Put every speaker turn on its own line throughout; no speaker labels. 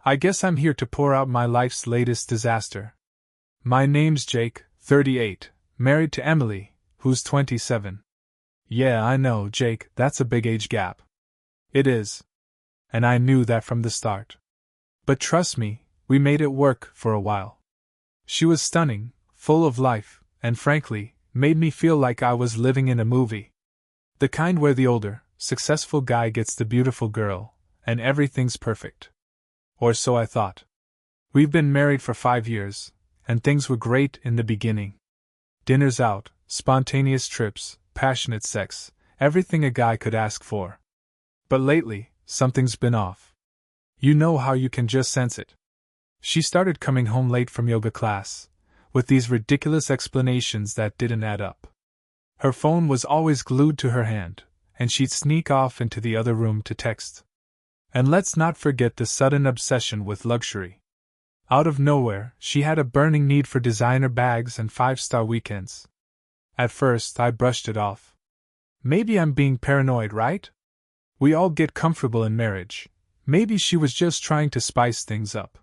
I guess I'm here to pour out my life's latest disaster. My name's Jake, 38, married to Emily, who's 27. Yeah, I know, Jake, that's a big age gap. It is. And I knew that from the start. But trust me, we made it work for a while. She was stunning, full of life, and frankly, made me feel like I was living in a movie. The kind where the older, successful guy gets the beautiful girl, and everything's perfect. Or so I thought. We've been married for 5 years, and things were great in the beginning. Dinners out, spontaneous trips, passionate sex, everything a guy could ask for. But lately, something's been off. You know how you can just sense it. She started coming home late from yoga class, with these ridiculous explanations that didn't add up. Her phone was always glued to her hand, and she'd sneak off into the other room to text. And let's not forget the sudden obsession with luxury. Out of nowhere, she had a burning need for designer bags and 5-star weekends. At first, I brushed it off. Maybe I'm being paranoid, right? We all get comfortable in marriage. Maybe she was just trying to spice things up.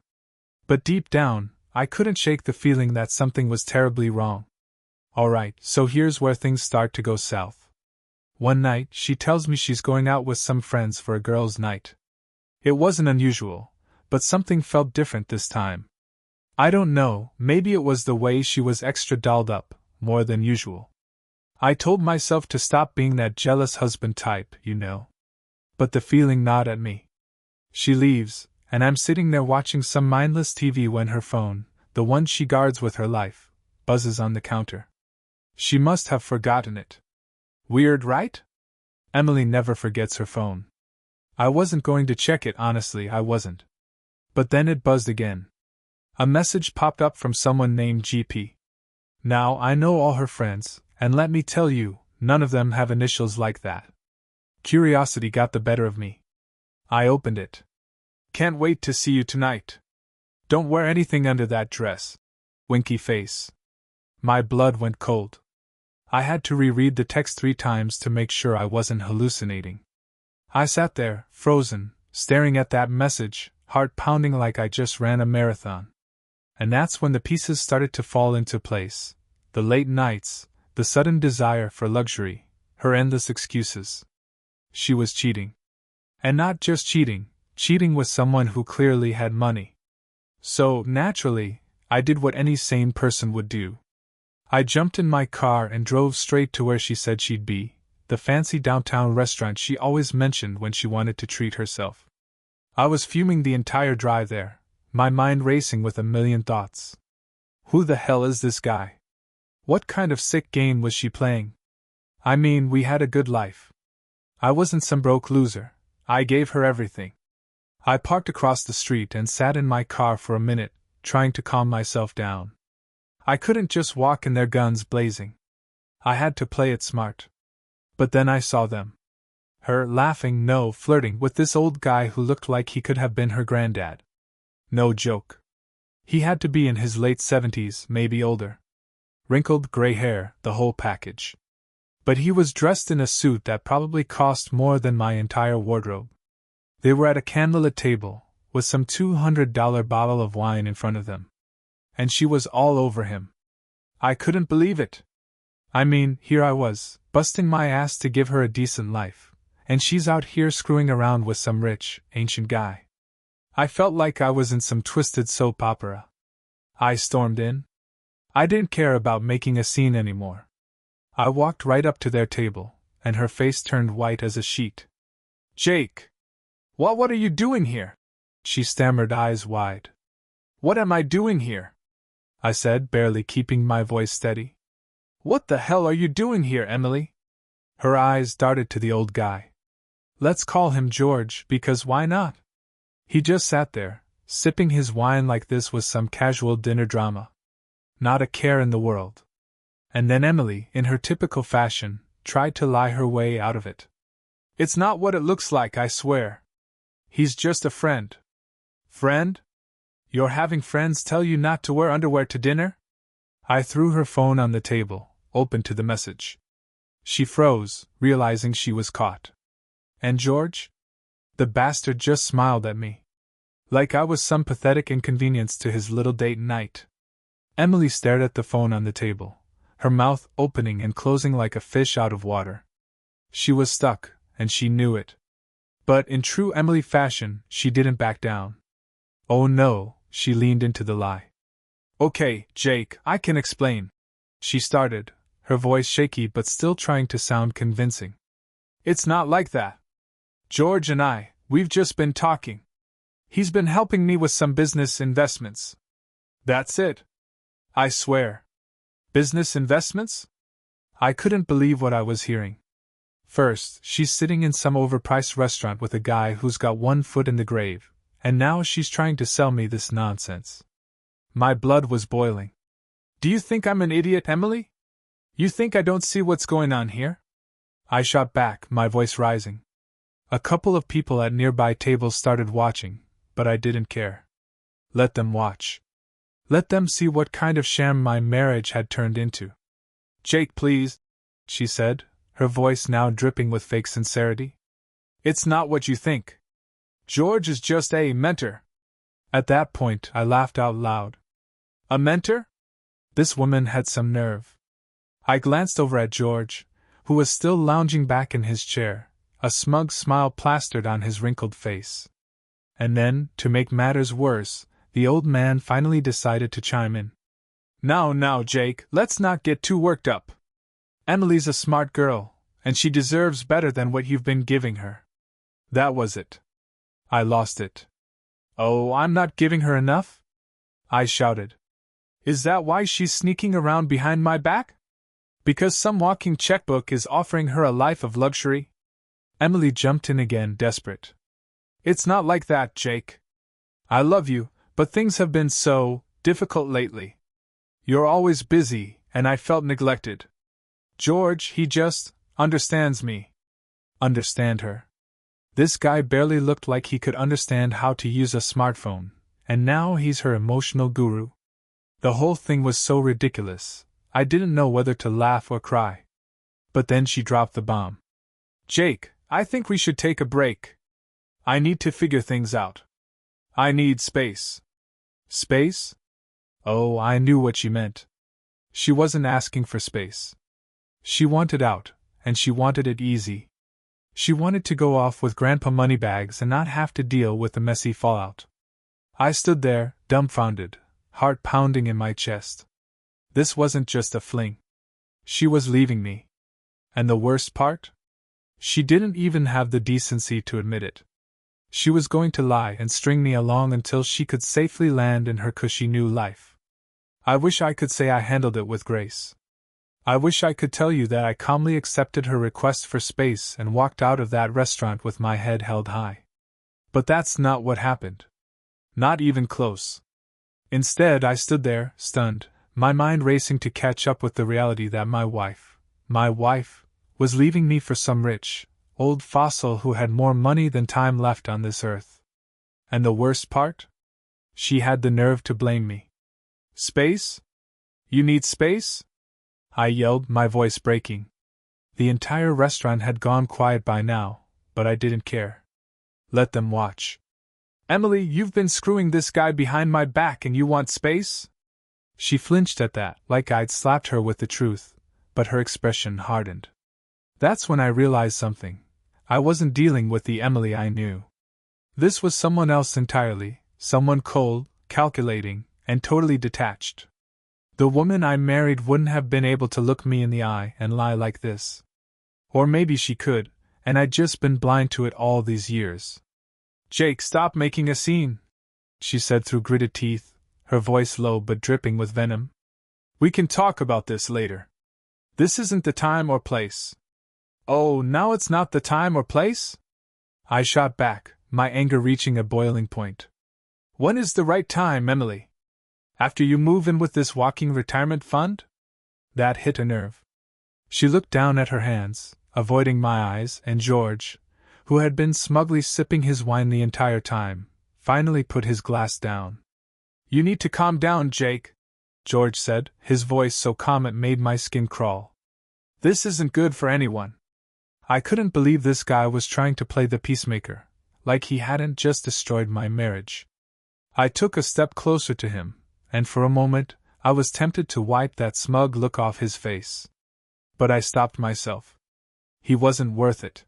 But deep down, I couldn't shake the feeling that something was terribly wrong. Alright, so here's where things start to go south. One night, she tells me she's going out with some friends for a girls' night. It wasn't unusual, but something felt different this time. I don't know, maybe it was the way she was extra dolled up, more than usual. I told myself to stop being that jealous husband type, you know. But the feeling gnawed at me. She leaves, and I'm sitting there watching some mindless TV when her phone, the one she guards with her life, buzzes on the counter. She must have forgotten it. Weird, right? Emily never forgets her phone. I wasn't going to check it, honestly, I wasn't. But then it buzzed again. A message popped up from someone named GP. Now, I know all her friends, and let me tell you, none of them have initials like that. Curiosity got the better of me. I opened it. Can't wait to see you tonight. Don't wear anything under that dress. Winky face. My blood went cold. I had to reread the text 3 times to make sure I wasn't hallucinating. I sat there, frozen, staring at that message, heart pounding like I just ran a marathon. And that's when the pieces started to fall into place. The late nights, the sudden desire for luxury, her endless excuses. She was cheating. And not just cheating with someone who clearly had money. So, naturally, I did what any sane person would do. I jumped in my car and drove straight to where she said she'd be, the fancy downtown restaurant she always mentioned when she wanted to treat herself. I was fuming the entire drive there, my mind racing with a million thoughts. Who the hell is this guy? What kind of sick game was she playing? I mean, we had a good life. I wasn't some broke loser. I gave her everything. I parked across the street and sat in my car for a minute, trying to calm myself down. I couldn't just walk in there guns blazing. I had to play it smart. But then I saw them. Her laughing, flirting with this old guy who looked like he could have been her granddad. No joke. He had to be in his late 70s, maybe older. Wrinkled gray hair, the whole package. But he was dressed in a suit that probably cost more than my entire wardrobe. They were at a candlelit table, with some $200 bottle of wine in front of them. And she was all over him. I couldn't believe it. I mean, here I was, busting my ass to give her a decent life, and she's out here screwing around with some rich, ancient guy. I felt like I was in some twisted soap opera. I stormed in. I didn't care about making a scene anymore. I walked right up to their table, and her face turned white as a sheet. Jake! What are you doing here? She stammered, eyes wide. What am I doing here? I said, barely keeping my voice steady. What the hell are you doing here, Emily? Her eyes darted to the old guy. Let's call him George, because why not? He just sat there, sipping his wine like this was some casual dinner drama. Not a care in the world. And then Emily, in her typical fashion, tried to lie her way out of it. It's not what it looks like, I swear. He's just a friend. Friend? You're having friends tell you not to wear underwear to dinner? I threw her phone on the table, open to the message. She froze, realizing she was caught. And George? The bastard just smiled at me. Like I was some pathetic inconvenience to his little date night. Emily stared at the phone on the table, her mouth opening and closing like a fish out of water. She was stuck, and she knew it. But in true Emily fashion, she didn't back down. Oh no, she leaned into the lie. Okay, Jake, I can explain. She started, her voice shaky but still trying to sound convincing. It's not like that. George and we've just been talking. He's been helping me with some business investments. That's it. I swear. Business investments? I couldn't believe what I was hearing. First, she's sitting in some overpriced restaurant with a guy who's got one foot in the grave, and now she's trying to sell me this nonsense. My blood was boiling. Do you think I'm an idiot, Emily? You think I don't see what's going on here? I shot back, my voice rising. A couple of people at nearby tables started watching, but I didn't care. Let them watch. Let them see what kind of sham my marriage had turned into. Jake, please, she said, her voice now dripping with fake sincerity. It's not what you think. George is just a mentor. At that point, I laughed out loud. A mentor? This woman had some nerve. I glanced over at George, who was still lounging back in his chair, a smug smile plastered on his wrinkled face. And then, to make matters worse, the old man finally decided to chime in. Now, Jake, let's not get too worked up. Emily's a smart girl, and she deserves better than what you've been giving her. That was it. I lost it. Oh, I'm not giving her enough? I shouted. Is that why she's sneaking around behind my back? Because some walking checkbook is offering her a life of luxury? Emily jumped in again, desperate. It's not like that, Jake. I love you, but things have been so difficult lately. You're always busy, and I felt neglected. George, he just understands me. Understand her. This guy barely looked like he could understand how to use a smartphone, and now he's her emotional guru. The whole thing was so ridiculous, I didn't know whether to laugh or cry. But then she dropped the bomb. Jake, I think we should take a break. I need to figure things out. I need space. Space? Oh, I knew what she meant. She wasn't asking for space. She wanted out, and she wanted it easy. She wanted to go off with Grandpa Moneybags and not have to deal with the messy fallout. I stood there, dumbfounded, heart pounding in my chest. This wasn't just a fling. She was leaving me. And the worst part? She didn't even have the decency to admit it. She was going to lie and string me along until she could safely land in her cushy new life. I wish I could say I handled it with grace. I wish I could tell you that I calmly accepted her request for space and walked out of that restaurant with my head held high. But that's not what happened. Not even close. Instead, I stood there, stunned, my mind racing to catch up with the reality that my wife, was leaving me for some rich, old fossil who had more money than time left on this earth. And the worst part? She had the nerve to blame me. Space? You need space? I yelled, my voice breaking. The entire restaurant had gone quiet by now, but I didn't care. Let them watch. Emily, you've been screwing this guy behind my back and you want space? She flinched at that, like I'd slapped her with the truth, but her expression hardened. That's when I realized something. I wasn't dealing with the Emily I knew. This was someone else entirely, someone cold, calculating, and totally detached. The woman I married wouldn't have been able to look me in the eye and lie like this. Or maybe she could, and I'd just been blind to it all these years. Jake, stop making a scene, she said through gritted teeth, her voice low but dripping with venom. We can talk about this later. This isn't the time or place. Oh, now it's not the time or place? I shot back, my anger reaching a boiling point. When is the right time, Emily? After you move in with this walking retirement fund? That hit a nerve. She looked down at her hands, avoiding my eyes, and George, who had been smugly sipping his wine the entire time, finally put his glass down. You need to calm down, Jake, George said, his voice so calm it made my skin crawl. This isn't good for anyone. I couldn't believe this guy was trying to play the peacemaker, like he hadn't just destroyed my marriage. I took a step closer to him, and for a moment, I was tempted to wipe that smug look off his face. But I stopped myself. He wasn't worth it.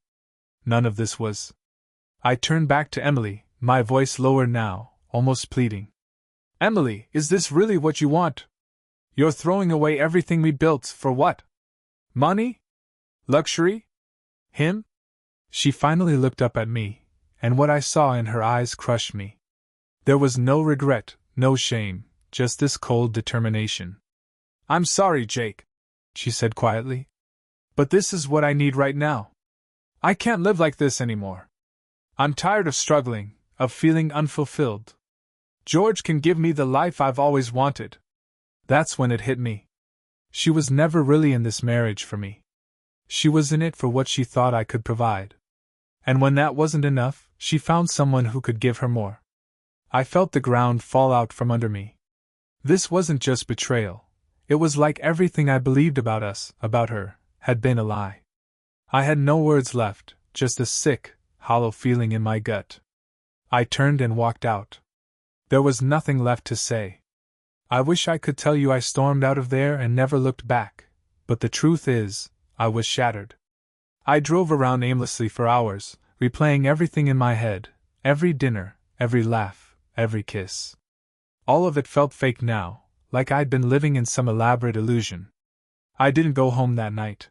None of this was. I turned back to Emily, my voice lower now, almost pleading. Emily, is this really what you want? You're throwing away everything we built, for what? Money? Luxury? Him? She finally looked up at me, and what I saw in her eyes crushed me. There was no regret, no shame, just this cold determination. I'm sorry, Jake, she said quietly. But this is what I need right now. I can't live like this anymore. I'm tired of struggling, of feeling unfulfilled. George can give me the life I've always wanted. That's when it hit me. She was never really in this marriage for me. She was in it for what she thought I could provide. And when that wasn't enough, she found someone who could give her more. I felt the ground fall out from under me. This wasn't just betrayal. It was like everything I believed about us, about her, had been a lie. I had no words left, just a sick, hollow feeling in my gut. I turned and walked out. There was nothing left to say. I wish I could tell you I stormed out of there and never looked back, but the truth is, I was shattered. I drove around aimlessly for hours, replaying everything in my head, every dinner, every laugh, every kiss. All of it felt fake now, like I'd been living in some elaborate illusion. I didn't go home that night.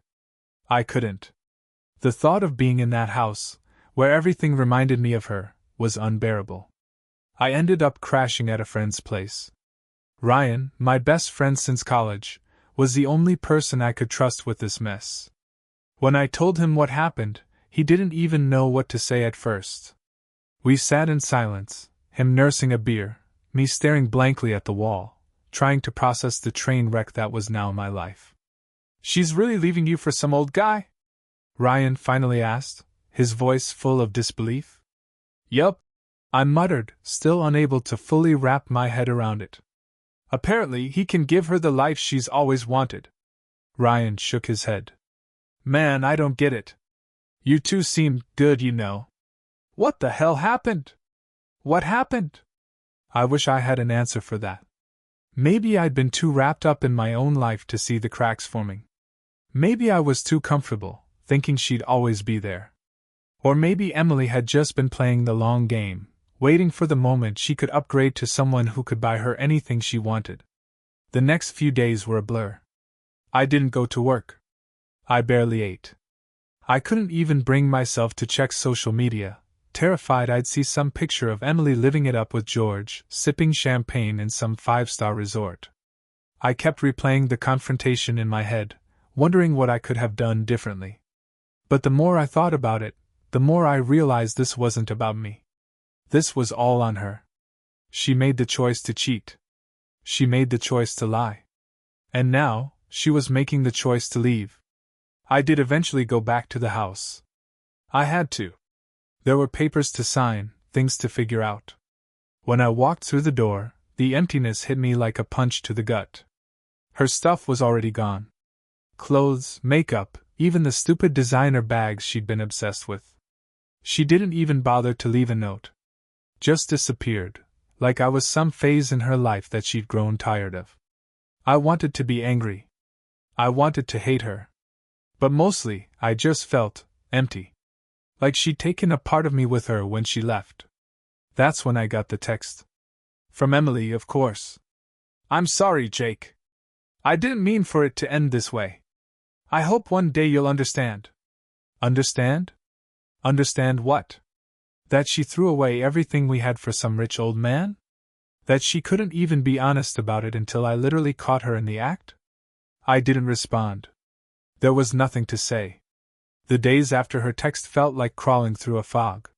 I couldn't. The thought of being in that house, where everything reminded me of her, was unbearable. I ended up crashing at a friend's place. Ryan, my best friend since college, was the only person I could trust with this mess. When I told him what happened, he didn't even know what to say at first. We sat in silence, him nursing a beer, me staring blankly at the wall, trying to process the train wreck that was now my life. She's really leaving you for some old guy? Ryan finally asked, his voice full of disbelief. Yup, I muttered, still unable to fully wrap my head around it. Apparently he can give her the life she's always wanted. Ryan shook his head. Man, I don't get it. You two seem good, you know. What the hell happened? What happened? I wish I had an answer for that. Maybe I'd been too wrapped up in my own life to see the cracks forming. Maybe I was too comfortable, thinking she'd always be there. Or maybe Emily had just been playing the long game, waiting for the moment she could upgrade to someone who could buy her anything she wanted. The next few days were a blur. I didn't go to work. I barely ate. I couldn't even bring myself to check social media, terrified I'd see some picture of Emily living it up with George, sipping champagne in some five-star resort. I kept replaying the confrontation in my head, wondering what I could have done differently. But the more I thought about it, the more I realized this wasn't about me. This was all on her. She made the choice to cheat. She made the choice to lie. And now, she was making the choice to leave. I did eventually go back to the house. I had to. There were papers to sign, things to figure out. When I walked through the door, the emptiness hit me like a punch to the gut. Her stuff was already gone. Clothes, makeup, even the stupid designer bags she'd been obsessed with. She didn't even bother to leave a note. Just disappeared, like I was some phase in her life that she'd grown tired of. I wanted to be angry. I wanted to hate her. But mostly, I just felt empty. Like she'd taken a part of me with her when she left. That's when I got the text. From Emily, of course. I'm sorry, Jake. I didn't mean for it to end this way. I hope one day you'll understand. Understand? Understand what? That she threw away everything we had for some rich old man? That she couldn't even be honest about it until I literally caught her in the act? I didn't respond. There was nothing to say. The days after her text felt like crawling through a fog.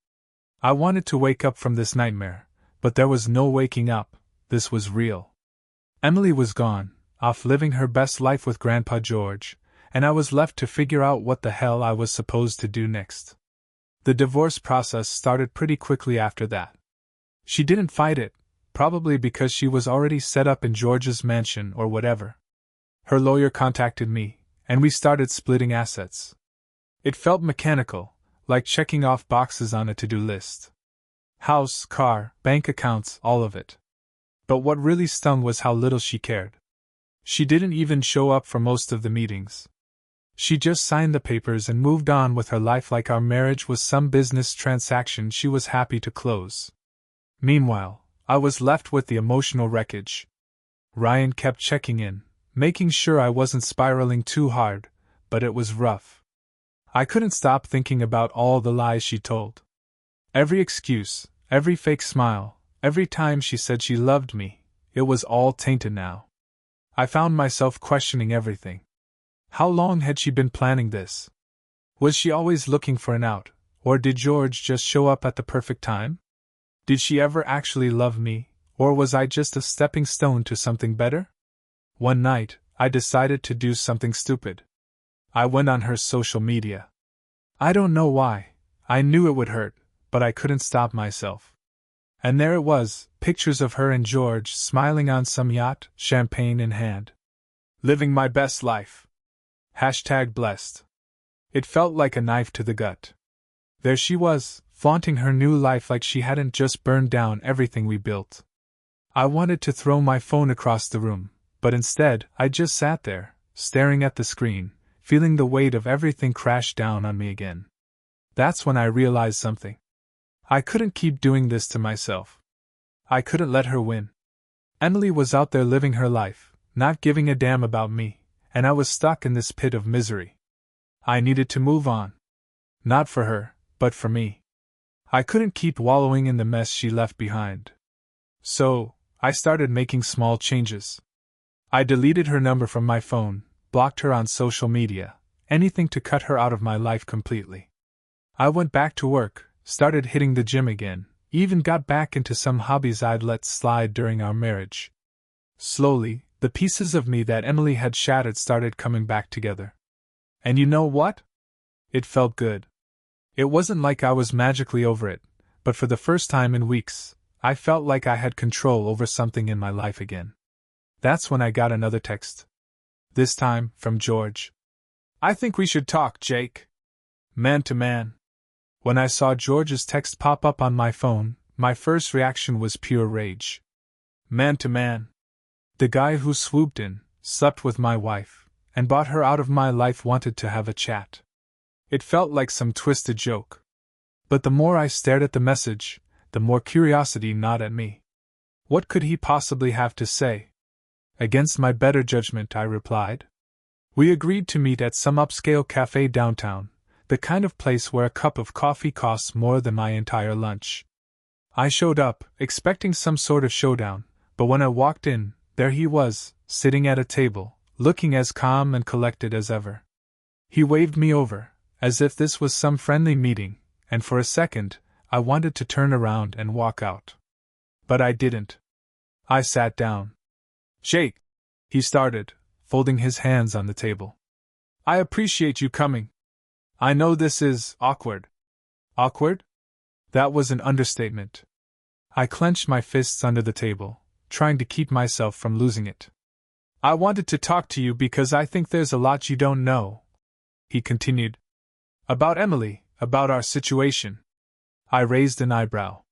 I wanted to wake up from this nightmare, but there was no waking up. This was real. Emily was gone, off living her best life with Grandpa George, and I was left to figure out what the hell I was supposed to do next. The divorce process started pretty quickly after that. She didn't fight it, probably because she was already set up in George's mansion or whatever. Her lawyer contacted me, and we started splitting assets. It felt mechanical, like checking off boxes on a to-do list. House, car, bank accounts, all of it. But what really stung was how little she cared. She didn't even show up for most of the meetings. She just signed the papers and moved on with her life like our marriage was some business transaction she was happy to close. Meanwhile, I was left with the emotional wreckage. Ryan kept checking in, making sure I wasn't spiraling too hard, but it was rough. I couldn't stop thinking about all the lies she told. Every excuse, every fake smile, every time she said she loved me, it was all tainted now. I found myself questioning everything. How long had she been planning this? Was she always looking for an out, or did George just show up at the perfect time? Did she ever actually love me, or was I just a stepping stone to something better? One night, I decided to do something stupid. I went on her social media. I don't know why. I knew it would hurt, but I couldn't stop myself. And there it was, pictures of her and George smiling on some yacht, champagne in hand. Living my best life. #blessed. It felt like a knife to the gut. There she was, flaunting her new life like she hadn't just burned down everything we built. I wanted to throw my phone across the room, but instead, I just sat there, staring at the screen, feeling the weight of everything crash down on me again. That's when I realized something. I couldn't keep doing this to myself. I couldn't let her win. Emily was out there living her life, not giving a damn about me, and I was stuck in this pit of misery. I needed to move on. Not for her, but for me. I couldn't keep wallowing in the mess she left behind. So, I started making small changes. I deleted her number from my phone, blocked her on social media, anything to cut her out of my life completely. I went back to work, started hitting the gym again, even got back into some hobbies I'd let slide during our marriage. Slowly, the pieces of me that Emily had shattered started coming back together. And you know what? It felt good. It wasn't like I was magically over it, but for the first time in weeks, I felt like I had control over something in my life again. That's when I got another text. This time, from George. "I think we should talk, Jake." Man to man. When I saw George's text pop up on my phone, my first reaction was pure rage. Man to man. The guy who swooped in, slept with my wife, and bought her out of my life wanted to have a chat. It felt like some twisted joke. But the more I stared at the message, the more curiosity gnawed at me. What could he possibly have to say? Against my better judgment, I replied. We agreed to meet at some upscale cafe downtown, the kind of place where a cup of coffee costs more than my entire lunch. I showed up, expecting some sort of showdown, but when I walked in, there he was, sitting at a table, looking as calm and collected as ever. He waved me over, as if this was some friendly meeting, and for a second, I wanted to turn around and walk out. But I didn't. I sat down. "Jake," he started, folding his hands on the table. "I appreciate you coming. I know this is awkward." Awkward? That was an understatement. I clenched my fists under the table, trying to keep myself from losing it. "I wanted to talk to you because I think there's a lot you don't know," he continued. "About Emily, about our situation." I raised an eyebrow.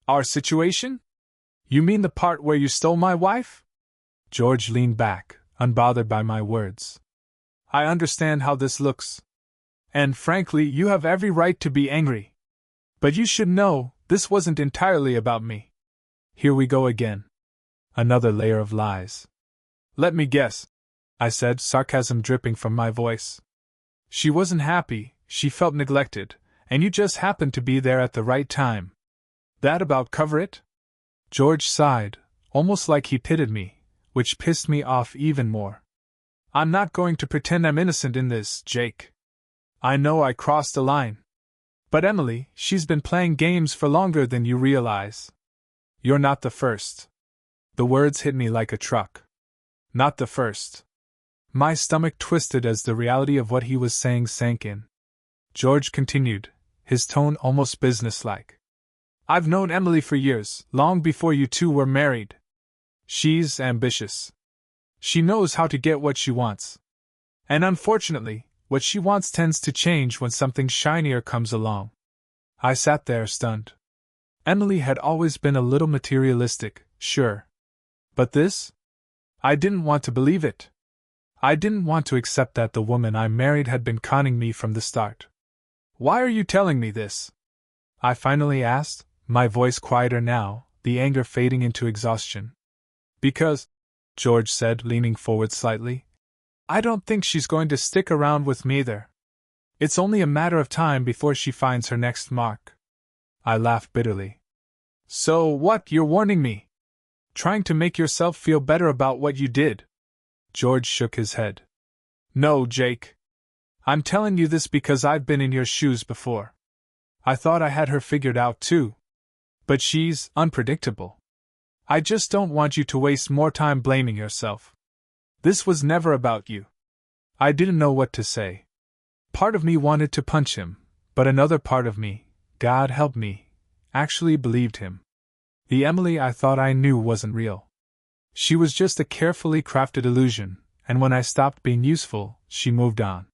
"Our situation? You mean the part where you stole my wife?" George leaned back, unbothered by my words. "I understand how this looks. And frankly, you have every right to be angry. But you should know, this wasn't entirely about me." Here we go again. Another layer of lies. "Let me guess," I said, sarcasm dripping from my voice. "She wasn't happy, she felt neglected, and you just happened to be there at the right time. That about cover it?" George sighed, almost like he pitied me, which pissed me off even more. "I'm not going to pretend I'm innocent in this, Jake. I know I crossed a line. But Emily, she's been playing games for longer than you realize. You're not the first." The words hit me like a truck. Not the first. My stomach twisted as the reality of what he was saying sank in. George continued, his tone almost businesslike. "I've known Emily for years, long before you two were married. She's ambitious. She knows how to get what she wants. And unfortunately, what she wants tends to change when something shinier comes along." I sat there stunned. Emily had always been a little materialistic, sure. But this? I didn't want to believe it. I didn't want to accept that the woman I married had been conning me from the start. Why are you telling me this? I finally asked, my voice quieter now, the anger fading into exhaustion. Because, George said, leaning forward slightly, I don't think she's going to stick around with me either. It's only a matter of time before she finds her next mark. I laughed bitterly. So what, you're warning me? Trying to make yourself feel better about what you did? George shook his head. No, Jake. I'm telling you this because I've been in your shoes before. I thought I had her figured out too. But she's unpredictable. I just don't want you to waste more time blaming yourself. This was never about you. I didn't know what to say. Part of me wanted to punch him, but another part of me, God help me, actually believed him. The Emily I thought I knew wasn't real. She was just a carefully crafted illusion, and when I stopped being useful, she moved on.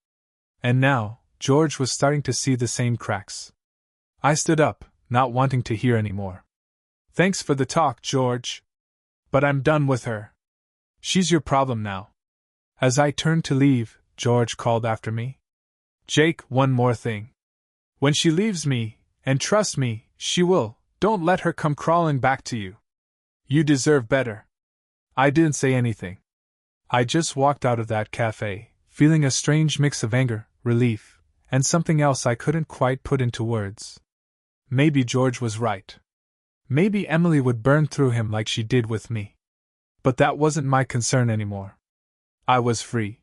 And now, George was starting to see the same cracks. I stood up, not wanting to hear any more. Thanks for the talk, George. But I'm done with her. She's your problem now. As I turned to leave, George called after me. Jake, one more thing. When she leaves me, and trust me, she will, don't let her come crawling back to you. You deserve better. I didn't say anything. I just walked out of that cafe, feeling a strange mix of anger, relief, and something else I couldn't quite put into words. Maybe George was right. Maybe Emily would burn through him like she did with me. But that wasn't my concern anymore. I was free.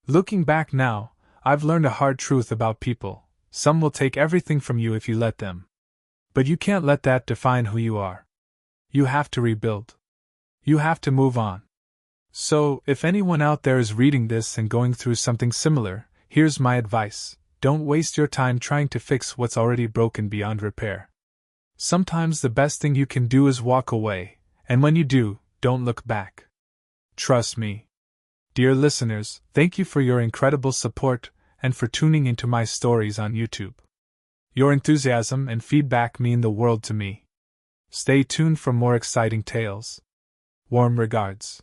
Looking back now, I've learned a hard truth about people. Some will take everything from you if you let them. But you can't let that define who you are. You have to rebuild. You have to move on. So, if anyone out there is reading this and going through something similar, here's my advice. Don't waste your time trying to fix what's already broken beyond repair. Sometimes the best thing you can do is walk away, and when you do, don't look back. Trust me. Dear listeners, thank you for your incredible support and for tuning into my stories on YouTube. Your enthusiasm and feedback mean the world to me. Stay tuned for more exciting tales. Warm regards.